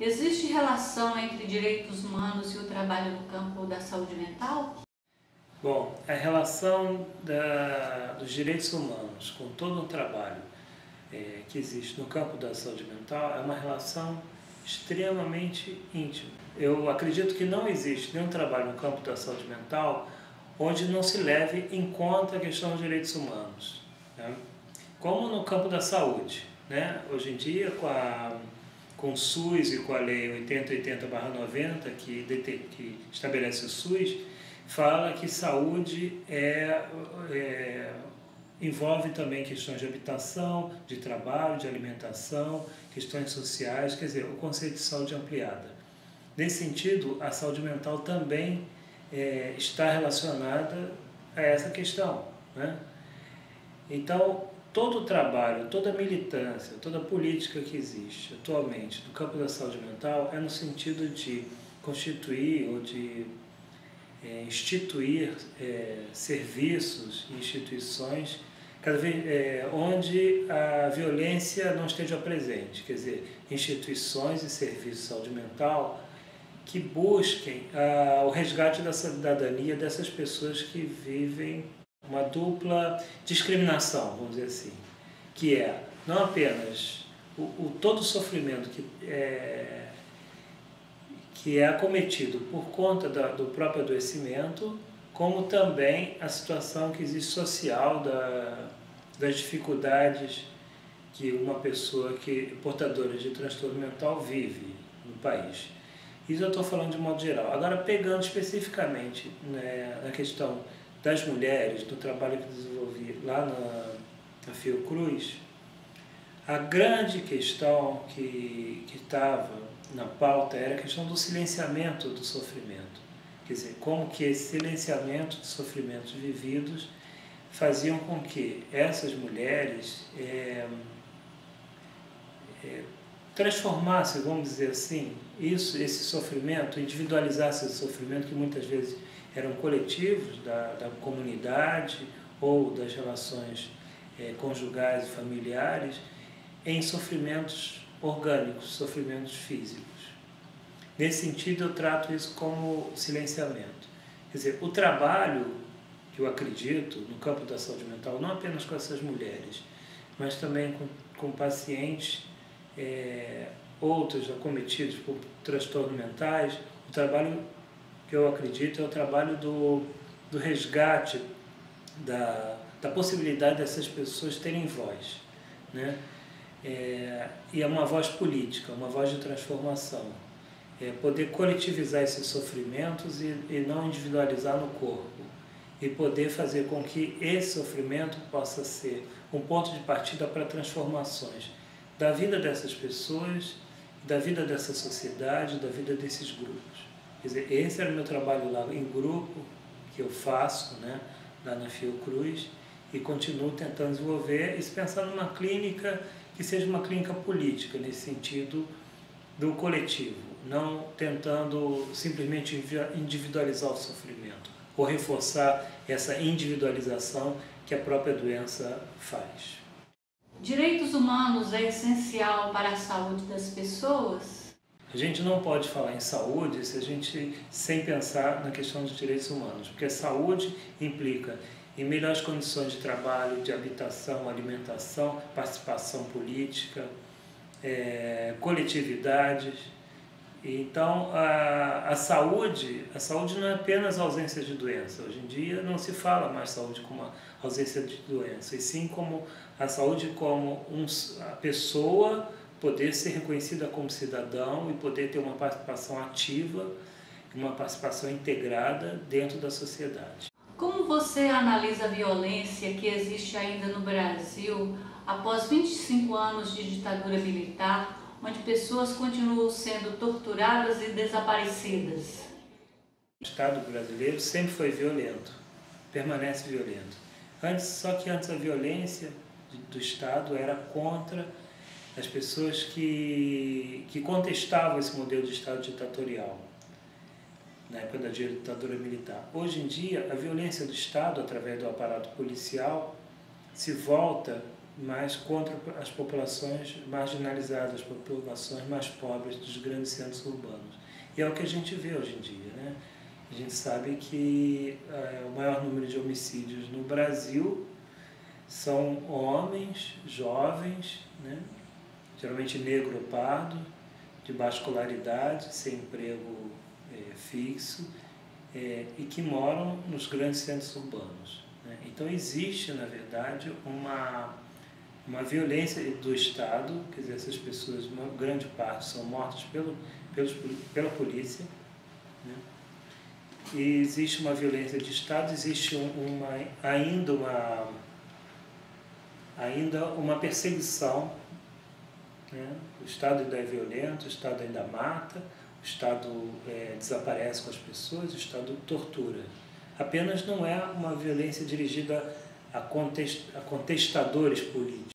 Existe relação entre direitos humanos e o trabalho no campo da saúde mental? Bom, a relação dos direitos humanos com todo o trabalho que existe no campo da saúde mental é uma relação extremamente íntima. Eu acredito que não existe nenhum trabalho no campo da saúde mental onde não se leve em conta a questão dos direitos humanos, né? Como no campo da saúde, né? Hoje em dia, com o SUS e com a Lei 8080/90, que estabelece o SUS, fala que saúde envolve também questões de habitação, de trabalho, de alimentação, questões sociais, quer dizer, o conceito de saúde ampliada. Nesse sentido, a saúde mental também está relacionada a essa questão, né? Então, todo o trabalho, toda a militância, toda a política que existe atualmente no campo da saúde mental é no sentido de constituir ou de instituir serviços e instituições onde a violência não esteja presente, quer dizer, instituições e serviços de saúde mental que busquem o resgate da cidadania dessas pessoas que vivem uma dupla discriminação, vamos dizer assim, que é não apenas todo o sofrimento que é acometido por conta do próprio adoecimento, como também a situação que existe social das dificuldades que uma pessoa portadora de transtorno mental vive no país. Isso eu estou falando de modo geral. Agora, pegando especificamente, né, na questão das mulheres, do trabalho que desenvolvi lá na Fiocruz, a grande questão que estava na pauta era a questão do silenciamento do sofrimento. Quer dizer, como que esse silenciamento de sofrimentos vividos faziam com que essas mulheres transformassem, vamos dizer assim, esse sofrimento, individualizassem esse sofrimento que muitas vezes eram coletivos da comunidade ou das relações conjugais e familiares, em sofrimentos orgânicos, sofrimentos físicos. Nesse sentido, eu trato isso como silenciamento. Quer dizer, o trabalho que eu acredito no campo da saúde mental, não apenas com essas mulheres, mas também com pacientes outros acometidos por transtornos mentais, o trabalho que eu acredito é o trabalho do resgate da possibilidade dessas pessoas terem voz, né? E é uma voz política, uma voz de transformação. Poder coletivizar esses sofrimentos e não individualizar no corpo. E poder fazer com que esse sofrimento possa ser um ponto de partida para transformações da vida dessas pessoas, da vida dessa sociedade, da vida desses grupos. Quer dizer, esse era o meu trabalho lá em grupo, que eu faço, né, lá na Fiocruz, e continuo tentando desenvolver isso pensando numa clínica que seja uma clínica política, nesse sentido do coletivo, não tentando simplesmente individualizar o sofrimento ou reforçar essa individualização que a própria doença faz. Direitos humanos é essencial para a saúde das pessoas? A gente não pode falar em saúde sem pensar na questão dos direitos humanos, porque a saúde implica em melhores condições de trabalho, de habitação, alimentação, participação política, coletividades. Então, a saúde não é apenas a ausência de doença. Hoje em dia não se fala mais saúde como a ausência de doença, e sim como a saúde como a pessoa poder ser reconhecida como cidadão e poder ter uma participação ativa, uma participação integrada dentro da sociedade. Como você analisa a violência que existe ainda no Brasil após 25 anos de ditadura militar, onde pessoas continuam sendo torturadas e desaparecidas? O Estado brasileiro sempre foi violento, permanece violento. Só que antes a violência do Estado era contra as pessoas que contestavam esse modelo de Estado ditatorial, na época da ditadura militar. Hoje em dia, a violência do Estado, através do aparato policial, se volta mas contra as populações marginalizadas, as populações mais pobres dos grandes centros urbanos. E é o que a gente vê hoje em dia, né? A gente sabe que o maior número de homicídios no Brasil são homens, jovens, né? Geralmente negro ou pardo, de baixa escolaridade, sem emprego fixo, e que moram nos grandes centros urbanos, né? Então existe, na verdade, uma violência do Estado, quer dizer, essas pessoas, uma grande parte, são mortas pela polícia, né? E existe uma violência de Estado, existe ainda uma perseguição, né? O Estado ainda é violento, o Estado ainda mata, o Estado desaparece com as pessoas, o Estado tortura. Apenas não é uma violência dirigida a contestadores políticos.